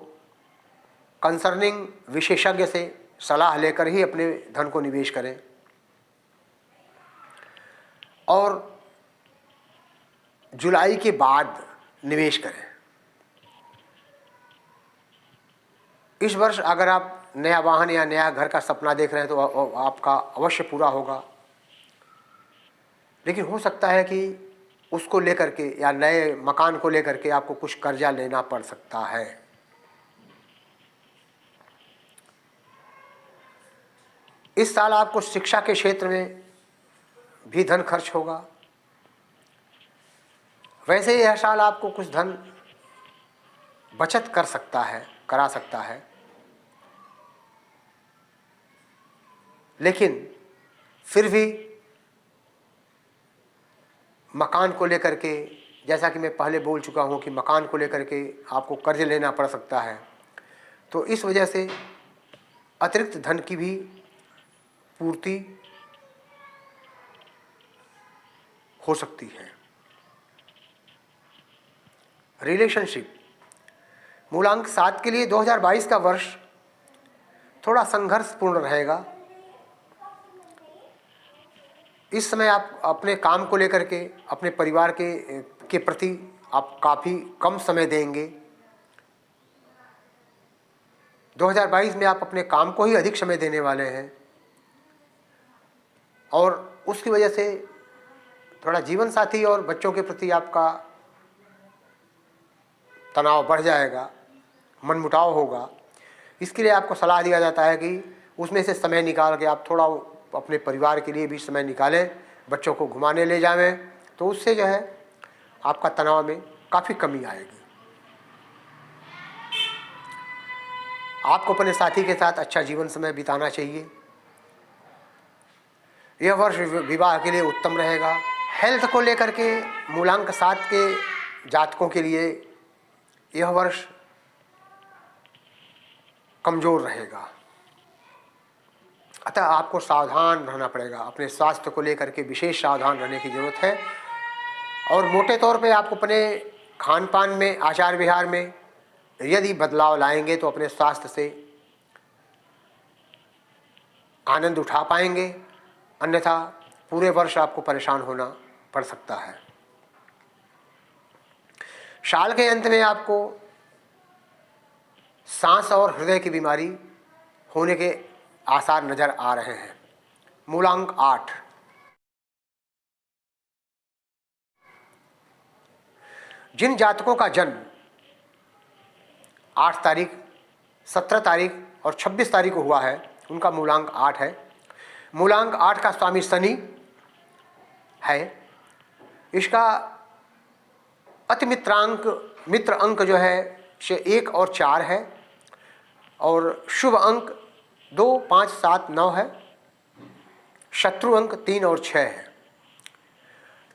कंसर्निंग विशेषज्ञ से सलाह लेकर ही अपने धन को निवेश करें। और जुलाई के बाद निवेश करें। इस वर्ष अगर आप नया वाहन या नया घर का सपना देख रहे हैं तो आपका अवश्य पूरा होगा, लेकिन हो सकता है कि उसको लेकर के या नए मकान को लेकर के आपको कुछ कर्जा लेना पड़ सकता है। इस साल आपको शिक्षा के क्षेत्र में भी धन खर्च होगा। वैसे यह साल आपको कुछ धन बचत कर सकता है, करा सकता है, लेकिन फिर भी मकान को लेकर के, जैसा कि मैं पहले बोल चुका हूं कि मकान को लेकर के आपको कर्ज लेना पड़ सकता है, तो इस वजह से अतिरिक्त धन की भी पूर्ति हो सकती है। रिलेशनशिप मूलांक 7 के लिए 2022 का वर्ष थोड़ा संघर्षपूर्ण रहेगा। इस समय आप अपने काम को लेकर के, अपने परिवार के प्रति आप काफ़ी कम समय देंगे। 2022 में आप अपने काम को ही अधिक समय देने वाले हैं और उसकी वजह से थोड़ा जीवन साथी और बच्चों के प्रति आपका तनाव बढ़ जाएगा, मनमुटाव होगा। इसके लिए आपको सलाह दिया जाता है कि उसमें से समय निकाल के आप थोड़ा अपने परिवार के लिए भी समय निकालें, बच्चों को घुमाने ले जावें, तो उससे जो है आपका तनाव में काफ़ी कमी आएगी। आपको अपने साथी के साथ अच्छा जीवन समय बिताना चाहिए। यह वर्ष विवाह के लिए उत्तम रहेगा। हेल्थ को लेकर के मूलांक 7 के जातकों के लिए यह वर्ष कमज़ोर रहेगा, अतः आपको सावधान रहना पड़ेगा। अपने स्वास्थ्य को लेकर के विशेष सावधान रहने की ज़रूरत है। और मोटे तौर पे आपको अपने खान पान में, आचार विहार में यदि बदलाव लाएंगे तो अपने स्वास्थ्य से आनंद उठा पाएंगे, अन्यथा पूरे वर्ष आपको परेशान होना पड़ सकता है। साल के अंत में आपको सांस और हृदय की बीमारी होने के आसार नजर आ रहे हैं। मूलांक 8। जिन जातकों का जन्म 8 तारीख, 17 तारीख और 26 तारीख को हुआ है, उनका मूलांक 8 है। मूलांक 8 का स्वामी शनि है। इसका मित्र अंक जो है से 1 और 4 है और शुभ अंक 2, 5, 7, 9 है। शत्रु अंक 3 और 6 है।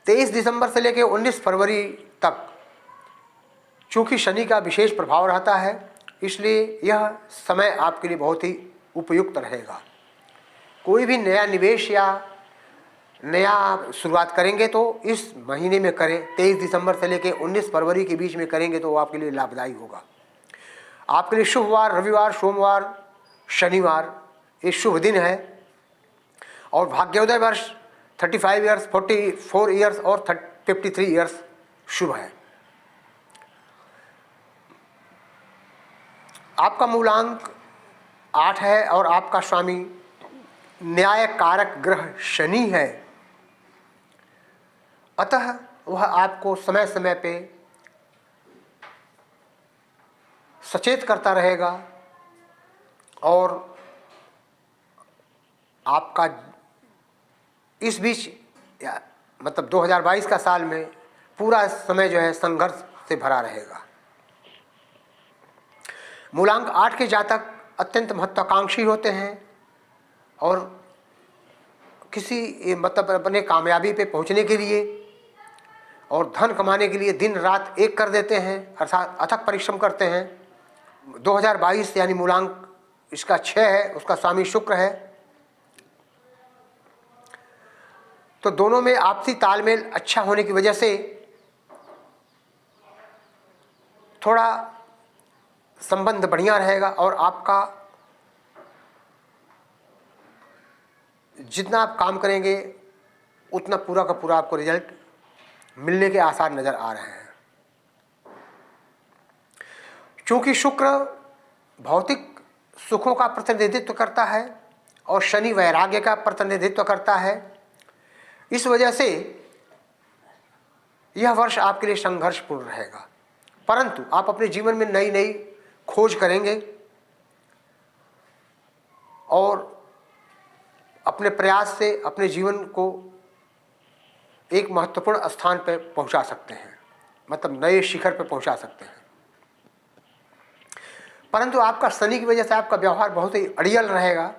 23 दिसंबर से लेकर 19 फरवरी तक चूँकि शनि का विशेष प्रभाव रहता है, इसलिए यह समय आपके लिए बहुत ही उपयुक्त रहेगा। कोई भी नया निवेश या नया शुरुआत करेंगे तो इस महीने में करें। 23 दिसंबर से लेकर 19 फरवरी के बीच में करेंगे तो वो आपके लिए लाभदायी होगा। आपके लिए शुक्रवार, रविवार, सोमवार, शनिवार ये शुभ दिन है और भाग्योदय वर्ष 35 ईयर्स, 44 ईयर्स और 53 ईयर्स शुभ है। आपका मूलांक 8 है और आपका स्वामी न्याय कारक ग्रह शनि है, अतः वह आपको समय समय पे सचेत करता रहेगा और आपका इस बीच मतलब 2022 का साल में पूरा समय जो है संघर्ष से भरा रहेगा। मूलांक 8 के जातक अत्यंत महत्वाकांक्षी होते हैं और किसी मतलब अपने कामयाबी पे पहुंचने के लिए और धन कमाने के लिए दिन रात एक कर देते हैं, अर्थात अथक परिश्रम करते हैं। 2022 यानी मूलांक इसका 6 है, उसका स्वामी शुक्र है, तो दोनों में आपसी तालमेल अच्छा होने की वजह से थोड़ा संबंध बढ़िया रहेगा और आपका जितना आप काम करेंगे उतना पूरा का पूरा आपको रिजल्ट मिलने के आसार नजर आ रहे हैं। चूंकि शुक्र भौतिक सुखों का प्रतिनिधित्व करता है और शनि वैराग्य का प्रतिनिधित्व करता है, इस वजह से यह वर्ष आपके लिए संघर्षपूर्ण रहेगा, परंतु आप अपने जीवन में नई नई खोज करेंगे और अपने प्रयास से अपने जीवन को एक महत्वपूर्ण स्थान पर पहुंचा सकते हैं, मतलब नए शिखर पर पहुंचा सकते हैं। परंतु आपका शनि की वजह से आपका व्यवहार बहुत ही अड़ियल रहेगा,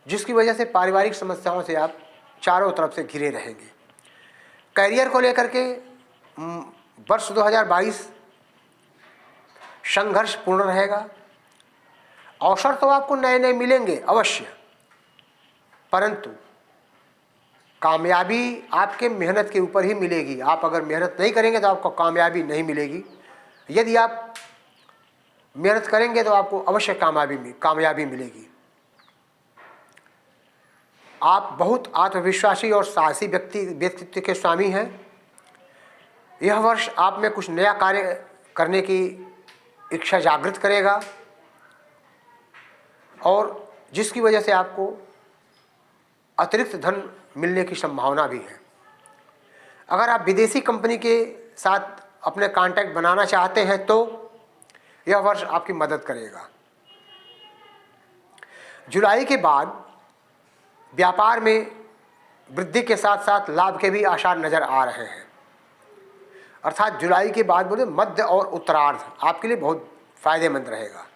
जिसकी वजह से पारिवारिक समस्याओं से आप चारों तरफ से घिरे रहेंगे। करियर को लेकर के वर्ष 2022 संघर्षपूर्ण रहेगा। अवसर तो आपको नए नए मिलेंगे अवश्य, परंतु कामयाबी आपके मेहनत के ऊपर ही मिलेगी। आप अगर मेहनत नहीं करेंगे तो आपको कामयाबी नहीं मिलेगी। यदि आप मेहनत करेंगे तो आपको अवश्य कामयाबी मिलेगी। आप बहुत आत्मविश्वासी और साहसी व्यक्तित्व के स्वामी हैं। यह वर्ष आप में कुछ नया कार्य करने की इच्छा जागृत करेगा और जिसकी वजह से आपको अतिरिक्त धन मिलने की संभावना भी है। अगर आप विदेशी कंपनी के साथ अपने कॉन्टैक्ट बनाना चाहते हैं तो यह वर्ष आपकी मदद करेगा। जुलाई के बाद व्यापार में वृद्धि के साथ साथ लाभ के भी आसार नजर आ रहे हैं, अर्थात जुलाई के बाद बोले मध्य और उत्तरार्ध आपके लिए बहुत फायदेमंद रहेगा।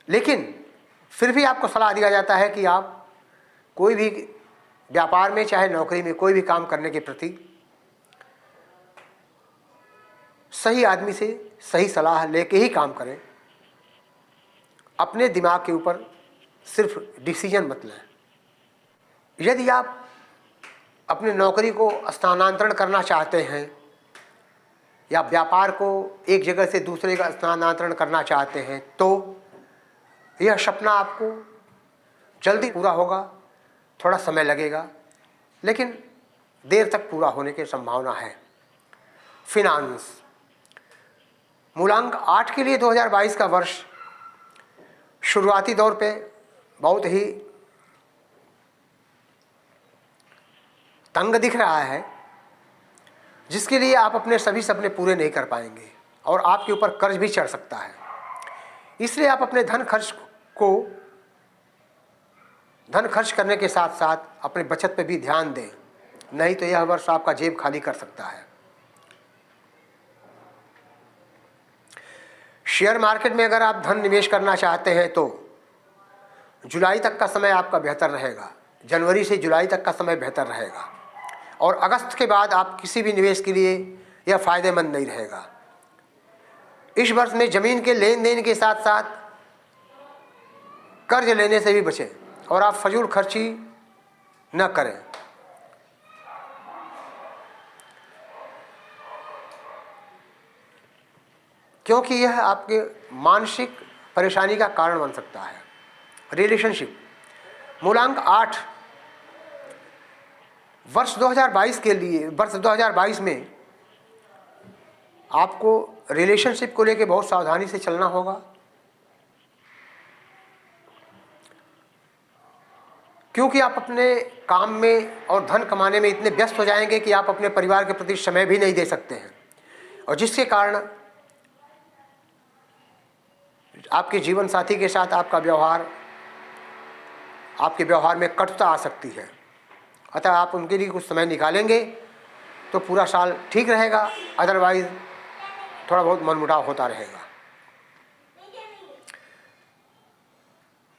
लेकिन फिर भी आपको सलाह दिया जाता है कि आप कोई भी व्यापार में चाहे नौकरी में कोई भी काम करने के प्रति सही आदमी से सही सलाह लेके ही काम करें। अपने दिमाग के ऊपर सिर्फ डिसीजन मत लें। यदि आप अपनी नौकरी को स्थानांतरण करना चाहते हैं या व्यापार को एक जगह से दूसरे का स्थानांतरण करना चाहते हैं तो यह सपना आपको जल्दी पूरा होगा। थोड़ा समय लगेगा लेकिन देर तक पूरा होने की संभावना है। फिनांस, मूलांक 8 के लिए 2022 का वर्ष शुरुआती दौर पे बहुत ही तंग दिख रहा है, जिसके लिए आप अपने सभी सपने पूरे नहीं कर पाएंगे और आपके ऊपर कर्ज भी चढ़ सकता है। इसलिए आप अपने धन खर्च करने के साथ साथ अपने बचत पे भी ध्यान दें, नहीं तो यह वर्ष आपका जेब खाली कर सकता है। शेयर मार्केट में अगर आप धन निवेश करना चाहते हैं तो जुलाई तक का समय आपका बेहतर रहेगा। जनवरी से जुलाई तक का समय बेहतर रहेगा और अगस्त के बाद आप किसी भी निवेश के लिए यह फायदेमंद नहीं रहेगा। इस वर्ष में जमीन के लेन देन के साथ साथ कर्ज लेने से भी बचें और आप फजूल खर्ची न करें। क्योंकि यह आपके मानसिक परेशानी का कारण बन सकता है। रिलेशनशिप, मूलांक 8, वर्ष 2022 में आपको रिलेशनशिप को लेकर बहुत सावधानी से चलना होगा, क्योंकि आप अपने काम में और धन कमाने में इतने व्यस्त हो जाएंगे कि आप अपने परिवार के प्रति समय भी नहीं दे सकते हैं और जिसके कारण आपके जीवन साथी के साथ आपके व्यवहार में कटुता आ सकती है। अतः आप उनके लिए कुछ समय निकालेंगे तो पूरा साल ठीक रहेगा, अदरवाइज थोड़ा बहुत मनमुटाव होता रहेगा।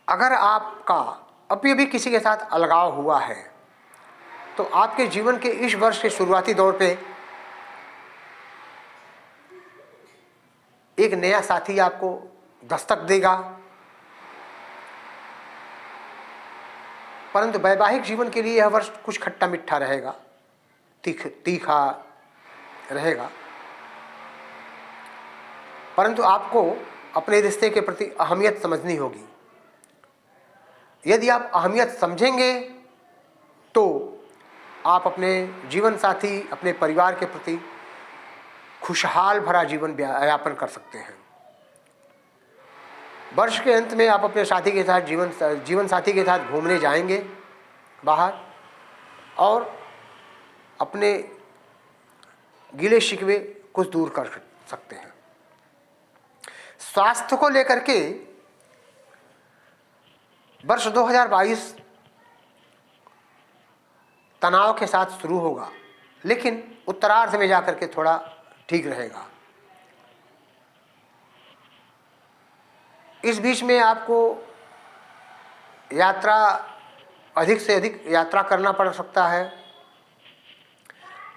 अगर आपका अभी भी किसी के साथ अलगाव हुआ है तो आपके जीवन के इस वर्ष के शुरुआती दौर पे एक नया साथी आपको दस्तक देगा, परंतु वैवाहिक जीवन के लिए यह वर्ष कुछ खट्टा मीठा रहेगा, तीखा रहेगा। परंतु आपको अपने रिश्ते के प्रति अहमियत समझनी होगी। यदि आप अहमियत समझेंगे तो आप अपने जीवन साथी, अपने परिवार के प्रति खुशहाल भरा जीवन यापन कर सकते हैं। वर्ष के अंत में आप अपने साथी के साथ जीवन साथी के साथ घूमने जाएंगे बाहर और अपने गिले शिकवे कुछ दूर कर सकते हैं। स्वास्थ्य को लेकर के वर्ष 2022 तनाव के साथ शुरू होगा, लेकिन उत्तरार्ध में जाकर के थोड़ा ठीक रहेगा। इस बीच में आपको अधिक से अधिक यात्रा करना पड़ सकता है,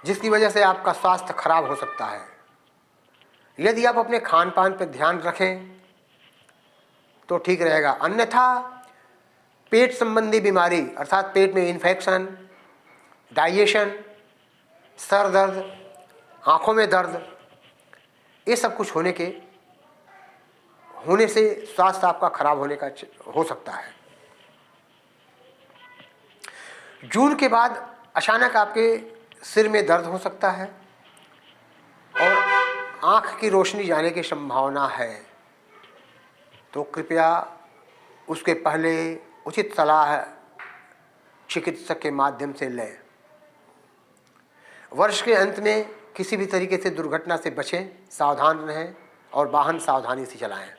जिसकी वजह से आपका स्वास्थ्य खराब हो सकता है। यदि आप अपने खान पान पर ध्यान रखें तो ठीक रहेगा, अन्यथा पेट संबंधी बीमारी अर्थात पेट में इन्फेक्शन, डाइजेशन, सर दर्द, आँखों में दर्द, ये सब कुछ होने से स्वास्थ्य आपका खराब होने का हो सकता है। जून के बाद अचानक आपके सिर में दर्द हो सकता है और आँख की रोशनी जाने की संभावना है, तो कृपया उसके पहले उचित सलाह चिकित्सक के माध्यम से लें। वर्ष के अंत में किसी भी तरीके से दुर्घटना से बचें, सावधान रहें और वाहन सावधानी से चलाएं।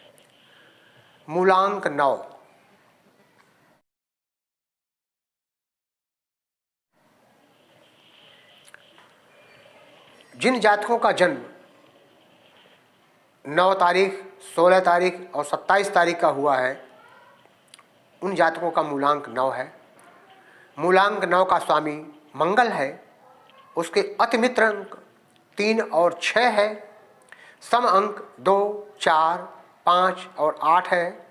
मूलांक 9, जिन जातकों का जन्म 9 तारीख, 16 तारीख और 27 तारीख का हुआ है, उन जातकों का मूलांक 9 है। मूलांक 9 का स्वामी मंगल है, उसके अति मित्र अंक 3 और 6 है, सम अंक 2, 4, 5 और 8 है,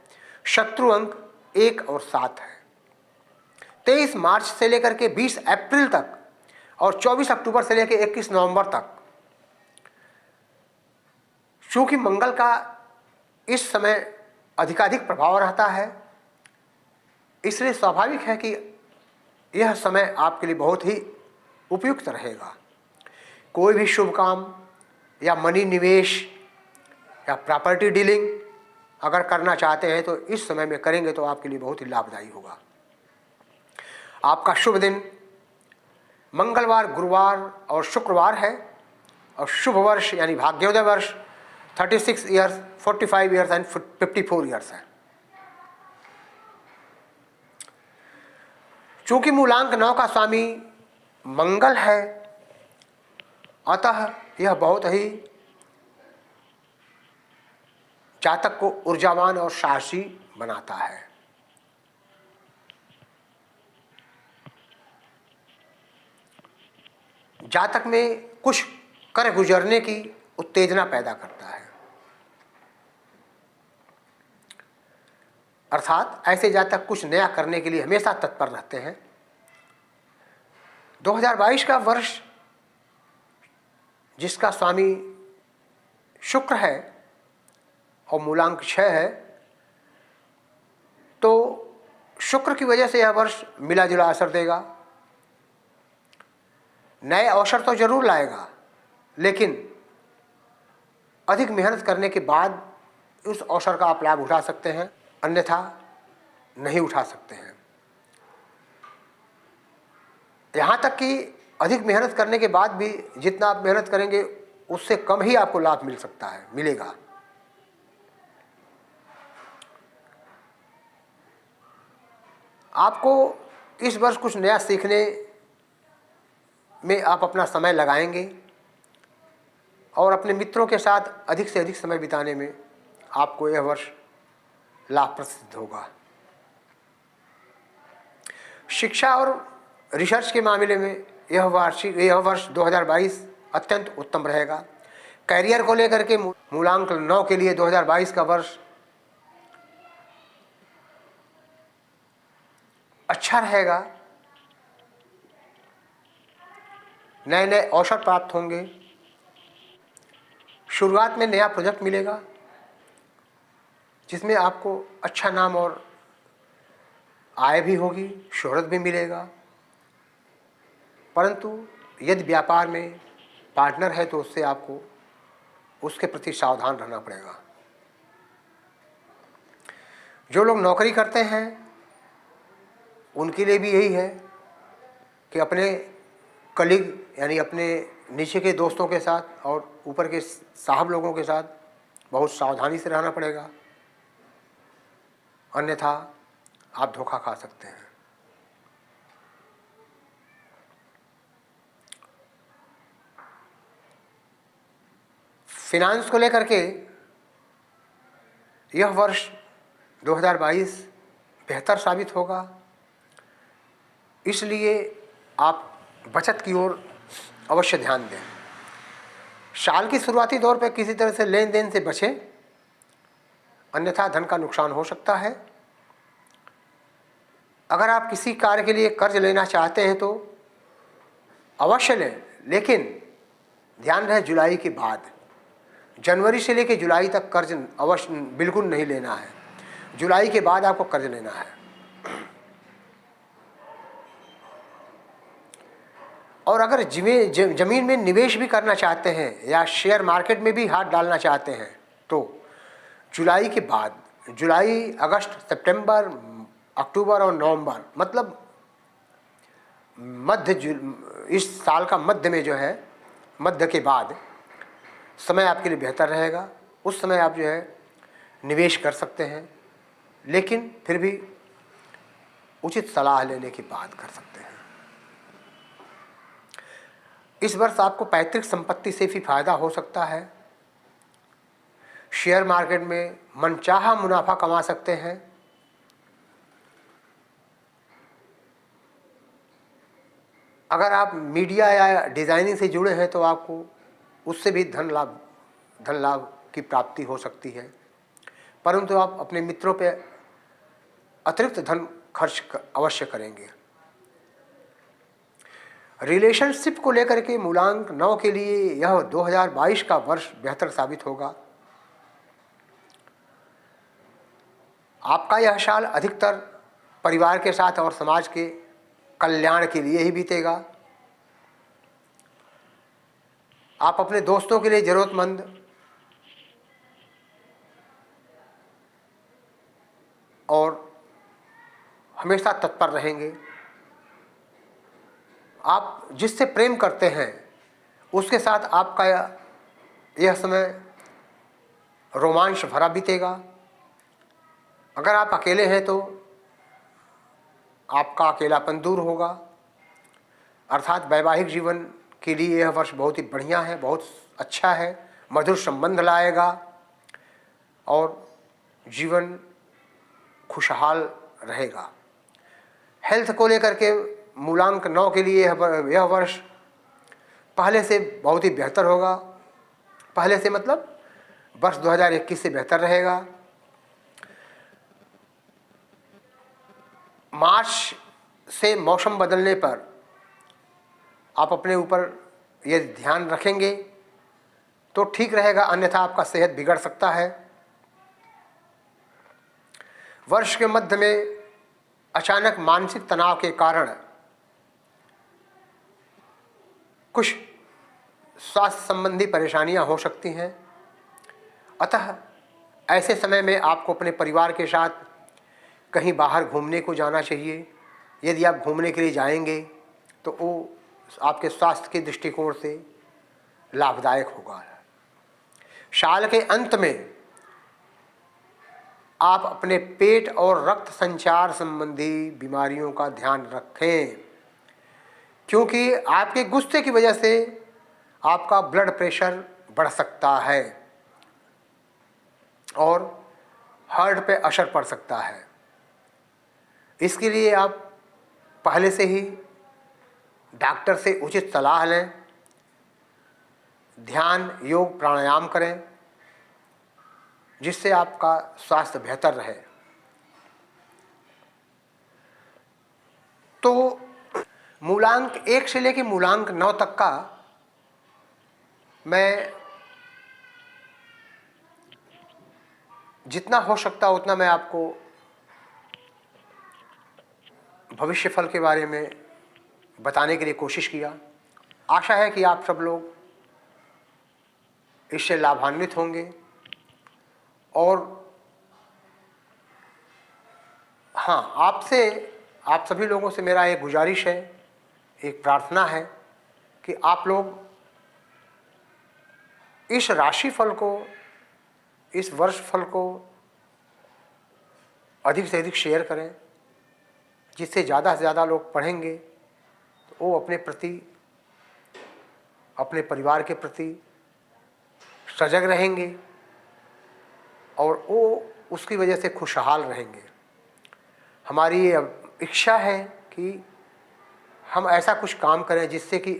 शत्रु अंक 1 और 7 है। 23 मार्च से लेकर के 20 अप्रैल तक और 24 अक्टूबर से लेकर 21 नवंबर तक चूंकि मंगल का इस समय अधिकाधिक प्रभाव रहता है, इसलिए स्वाभाविक है कि यह समय आपके लिए बहुत ही उपयुक्त रहेगा। कोई भी शुभ काम या मनी निवेश या प्रॉपर्टी डीलिंग अगर करना चाहते हैं तो इस समय में करेंगे तो आपके लिए बहुत ही लाभदायी होगा। आपका शुभ दिन मंगलवार, गुरुवार और शुक्रवार है और शुभ वर्ष यानी भाग्योदय वर्ष 36 ईयर्स, 45 ईयर्स एंड 54 ईयर्स है। चूंकि मूलांक 9 का स्वामी मंगल है, अतः यह बहुत ही जातक को ऊर्जावान और साहसी बनाता है। जातक में कुछ कर गुजरने की उत्तेजना पैदा करता है, अर्थात ऐसे जातक कुछ नया करने के लिए हमेशा तत्पर रहते हैं। 2022 का वर्ष जिसका स्वामी शुक्र है और मूलांक 6 है, तो शुक्र की वजह से यह वर्ष मिला जुला असर देगा। नए अवसर तो जरूर लाएगा, लेकिन अधिक मेहनत करने के बाद उस अवसर का आप लाभ उठा सकते हैं, अन्यथा नहीं उठा सकते हैं। यहाँ तक कि अधिक मेहनत करने के बाद भी जितना आप मेहनत करेंगे उससे कम ही आपको लाभ मिलेगा। आपको इस वर्ष कुछ नया सीखने में आप अपना समय लगाएंगे और अपने मित्रों के साथ अधिक से अधिक समय बिताने में आपको यह वर्ष लाभप्रद सिद्ध होगा। शिक्षा और रिसर्च के मामले में यह वर्ष 2022 अत्यंत उत्तम रहेगा। कैरियर को लेकर के मूलांक 9 के लिए 2022 का वर्ष अच्छा रहेगा। नए नए अवसर प्राप्त होंगे। शुरुआत में नया प्रोजेक्ट मिलेगा जिसमें आपको अच्छा नाम और आय भी होगी, शोहरत भी मिलेगा। परंतु यदि व्यापार में पार्टनर है तो उससे आपको उसके प्रति सावधान रहना पड़ेगा। जो लोग नौकरी करते हैं उनके लिए भी यही है कि अपने कलीग यानी अपने नीचे के दोस्तों के साथ और ऊपर के साहब लोगों के साथ बहुत सावधानी से रहना पड़ेगा, अन्यथा आप धोखा खा सकते हैं। फिनांस को लेकर के यह वर्ष 2022 बेहतर साबित होगा, इसलिए आप बचत की ओर अवश्य ध्यान दें। साल की शुरुआती दौर पर किसी तरह से लेन देन से बचें, अन्यथा धन का नुकसान हो सकता है। अगर आप किसी कार्य के लिए कर्ज लेना चाहते हैं तो अवश्य लें, लेकिन ध्यान रहे जुलाई के बाद। जनवरी से लेकर जुलाई तक कर्ज अवश्य बिल्कुल नहीं लेना है। जुलाई के बाद आपको कर्ज लेना है। और अगर जमीन में निवेश भी करना चाहते हैं या शेयर मार्केट में भी हाथ डालना चाहते हैं तो जुलाई के बाद, जुलाई, अगस्त, सितंबर, अक्टूबर और नवंबर, मतलब इस साल का मध्य में जो है, मध्य के बाद समय आपके लिए बेहतर रहेगा। उस समय आप जो है निवेश कर सकते हैं, लेकिन फिर भी उचित सलाह लेने के बाद कर सकते हैं। इस वर्ष आपको पैतृक संपत्ति से भी फायदा हो सकता है। शेयर मार्केट में मनचाहा मुनाफा कमा सकते हैं। अगर आप मीडिया या डिजाइनिंग से जुड़े हैं तो आपको उससे भी धन लाभ की प्राप्ति हो सकती है, परंतु आप अपने मित्रों पे अतिरिक्त धन खर्च अवश्य करेंगे। रिलेशनशिप को लेकर के मूलांक 9 के लिए यह 2022 का वर्ष बेहतर साबित होगा। आपका यह साल अधिकतर परिवार के साथ और समाज के कल्याण के लिए ही बीतेगा। आप अपने दोस्तों के लिए जरूरतमंद और हमेशा तत्पर रहेंगे। आप जिससे प्रेम करते हैं उसके साथ आपका यह समय रोमांच भरा बीतेगा। अगर आप अकेले हैं तो आपका अकेलापन दूर होगा। अर्थात वैवाहिक जीवन के लिए यह वर्ष बहुत ही बढ़िया है, बहुत अच्छा है, मधुर संबंध लाएगा और जीवन खुशहाल रहेगा। हेल्थ को लेकर के मूलांक 9 के लिए यह वर्ष पहले से बहुत ही बेहतर होगा। पहले से मतलब वर्ष 2021 से बेहतर रहेगा। मार्च से मौसम बदलने पर आप अपने ऊपर यदि ध्यान रखेंगे तो ठीक रहेगा, अन्यथा आपका सेहत बिगड़ सकता है। वर्ष के मध्य में अचानक मानसिक तनाव के कारण कुछ स्वास्थ्य संबंधी परेशानियां हो सकती हैं। अतः ऐसे समय में आपको अपने परिवार के साथ कहीं बाहर घूमने को जाना चाहिए। यदि आप घूमने के लिए जाएंगे तो वो आपके स्वास्थ्य के दृष्टिकोण से लाभदायक होगा। साल के अंत में आप अपने पेट और रक्त संचार संबंधी बीमारियों का ध्यान रखें, क्योंकि आपके गुस्से की वजह से आपका ब्लड प्रेशर बढ़ सकता है और हार्ट पे असर पड़ सकता है। इसके लिए आप पहले से ही डॉक्टर से उचित सलाह लें, ध्यान, योग, प्राणायाम करें, जिससे आपका स्वास्थ्य बेहतर रहे। तो मूलांक 1 से लेकर मूलांक 9 तक का मैं जितना हो सकता उतना मैं आपको भविष्य फल के बारे में बताने के लिए कोशिश किया। आशा है कि आप सब लोग इससे लाभान्वित होंगे। और हाँ, आप सभी लोगों से मेरा एक गुजारिश है, एक प्रार्थना है कि आप लोग इस राशिफल को, इस वर्ष फल को अधिक से अधिक शेयर करें, जिससे ज़्यादा से ज़्यादा लोग पढ़ेंगे तो वो अपने प्रति, अपने परिवार के प्रति सजग रहेंगे और वो उसकी वजह से खुशहाल रहेंगे। हमारी ये इच्छा है कि हम ऐसा कुछ काम करें जिससे कि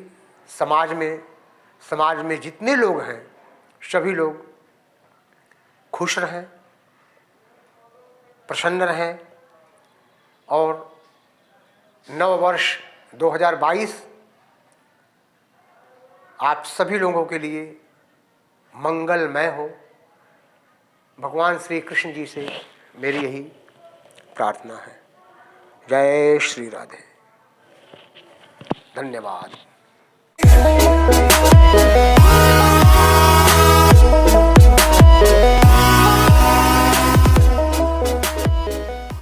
समाज में जितने लोग हैं सभी लोग खुश रहें, प्रसन्न रहें और नव वर्ष 2022 आप सभी लोगों के लिए मंगलमय हो। भगवान श्री कृष्ण जी से मेरी यही प्रार्थना है। जय श्री राधे। धन्यवाद।